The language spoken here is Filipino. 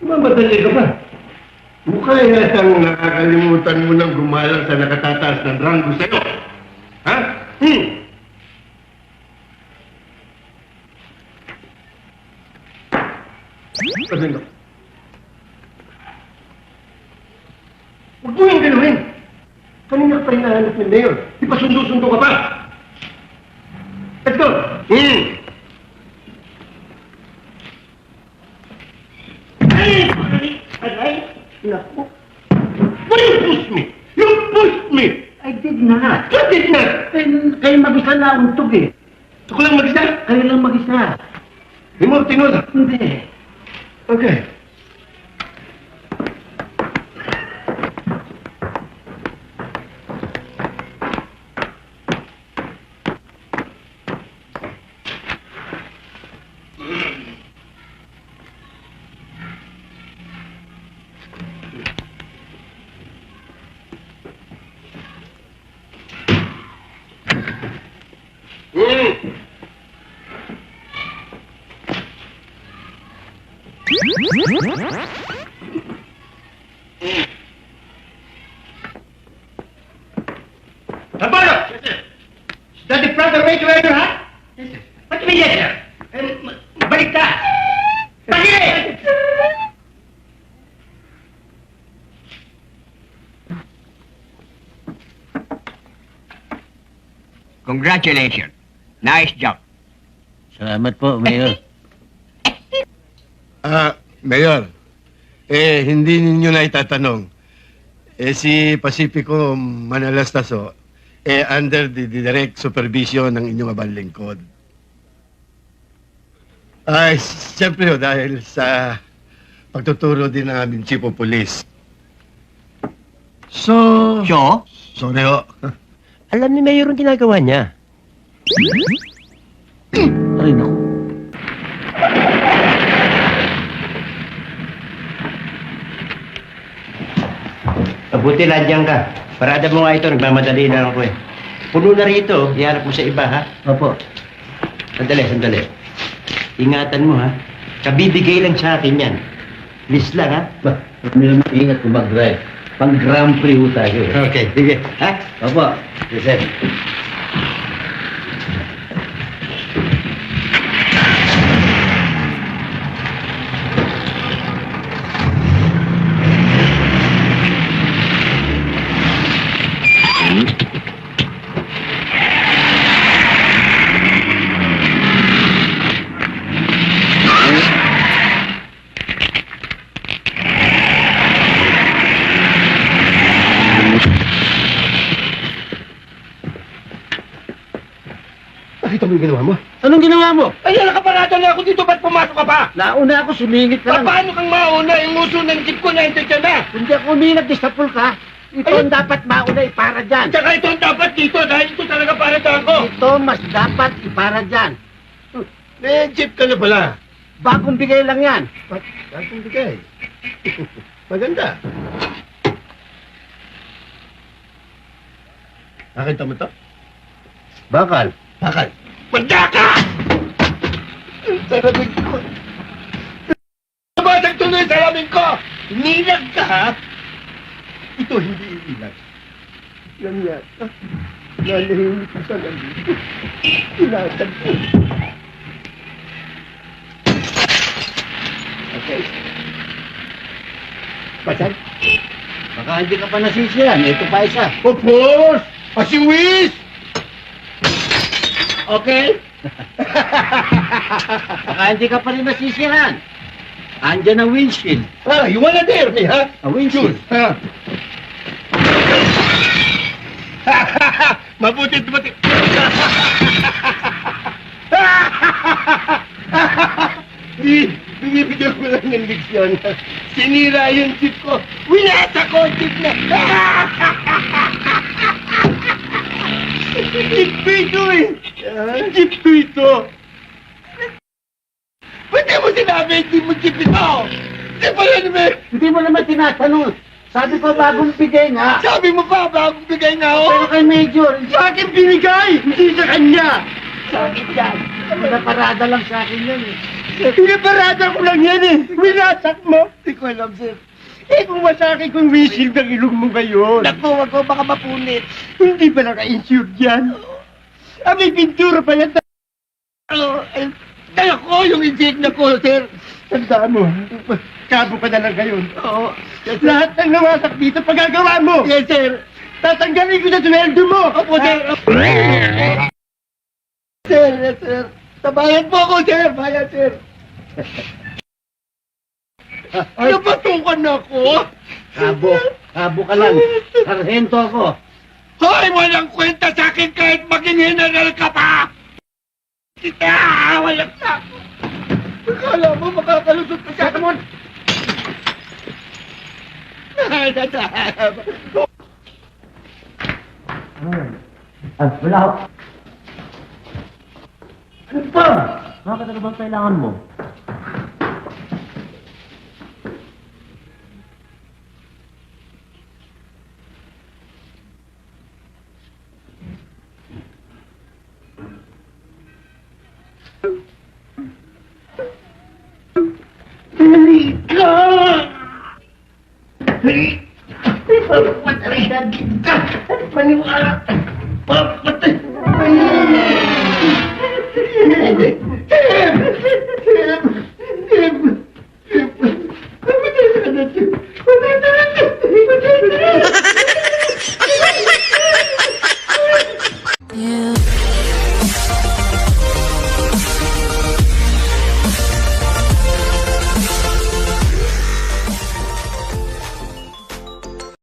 Mamadali ka ba? Mukha yatang nakakalimutan mo nang gumalang sa nakatataas ng ranggo sa'yo. Ha? Sabi mo. Huwag mo yung galuhin. Kanina ka pa hinahanap ni Mayor. Di pa sundo-sundo ka pa. Let's go. Aray! Naku! Why you push me? You pushed me! I did not. You did not! Kayo mag-isa na untog eh. Ako lang mag-isa? Kayo lang mag-isa. Di mo tinula? Hindi. Okay. Apollo! Yes, sir. Is that the proper way to wear your hat? Yes, sir. What do you mean, yes, sir? Balik ka! Balik! Congratulations. Nice job. Salamat po, Mayor. Mayor, hindi ninyo na itatanong. Si Pacifico Manalastaso, under the direct supervision ng inyong abang lingkod. Siyempre, dahil sa pagtuturo din ng aming Chief of Police. So? Sorry ho. Alam ni Mayor ang ginagawa niya. Ay, naku. Mabuti nandiyan ka. Parada mo nga ito, nagmamadali na ako eh. Puno na rito, iharap mo sa iba ha. Opo. Sandali. Ingatan mo ha. Kabibigay lang sa akin yan. Miss lang ha. Ba, huwag nyo naman ingat kung mag-drive. Pang Grand Prix ho tayo. Okay, sige. Ha? Opo. Yes, sir. Nakita mo yung ginawa mo? Anong ginawa mo? Ay, nakaparado na ako dito. Ba't pumasok ka pa? Nauna ako, sumingit ka lang. Paano kang mauna? Yung uso ng jeep ko na ka na. Hindi ako umingat, disapul ka. Ito ang dapat mauna ipara dyan. Tsaka ito ang dapat dito dahil ito talaga para sa ako. Ito mas dapat ipara dyan. May jeep ka na pala. Bagong bigay lang yan. Bakit bigay? Maganda. Nakita mo to? Bakal. Bakal. Manda ka! Sarabing ko. Sabasag tuloy sa sarabing ko! Nilag ka, ha? Ito hindi ilag. Yan yata. Nalihimik ko sa nandito. Tinatag ko. Okay. Pasal? Baka hindi ka pa nasisiyan. Ito pa isa. Of course! Pasiwis! Okay? Baka hindi ka pa rin nasisiyan. Andyan ang windshield. You wanna dare me, ha? A windshield. Ha? Mabuti. Binibigyan ko lang ng leksyon. Sinira yung jeep ko. Winasa ko ang jeep na. Jeep ko ito eh. Jeep ko ito. Ba't di mo sinabi hindi mo jeep ito? Di ba yan, me? Hindi mo naman tinatanong. Sabi ko bagong bigay nga. Sabi mo pa, bagong bigay na ako. Pero kay Major, Sa akin binigay, hindi sa kanya. sabi dyan. Naparada lang sa akin yun eh. Pinaparada ko lang yan eh. Winasak mo. Hindi ko alam, sir. Eh, kung masakit kong windshield ng ilong mo ngayon. Naku, wag ko baka mapunit. Hindi pa naka-insured yan. Ah, may pintura pa yan. Ay, kaya ko yung insignia ko, sir. Tandaan mo, kabo ka na lang ngayon. Oo. Yes, sir. Lahat ng nawasak dito, pagagawa mo. Yes, sir. Tatanggalin ko sa sweldo mo. Opo, sir. Sir, yes, sir. Tabayan po ako, sir. Bayan, sir. Napatukan ako. Kabo ka lang. Sarhento ako. Hoy, walang kwenta sa akin kahit maging general ka pa. Kita, walang sa ako. Akala mo makakalusot ka sa akin. Wala ako. Ano ba? Bakit ano bang kailangan mo? Halika! Halika! Papatay na kita! Maniwala! Papatay!